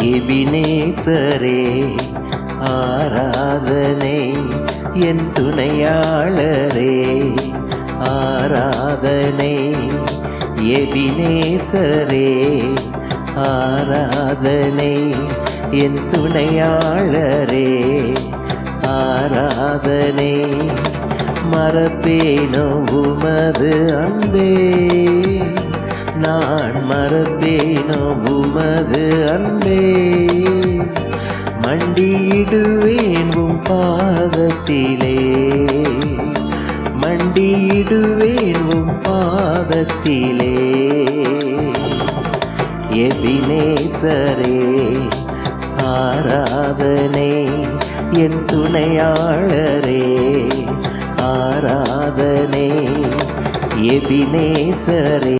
எபினேசரே ஆராதனை, என் துணையாளரே ஆராதனை. எபினேசரே ஆராதனை, என் துணையாளரே ஆராதனை. மறப்பேனோ உமது அன்பே, நான் மறப்பேனோ உமது அன்பே. மண்டியிடுவேன் உம் பாதத்திலே, மண்டியிடுவேன் உம் பாதத்திலே. எபினேசரே ஆராதனை, என் துணையாளரே ஆராதனை. எபினேசரே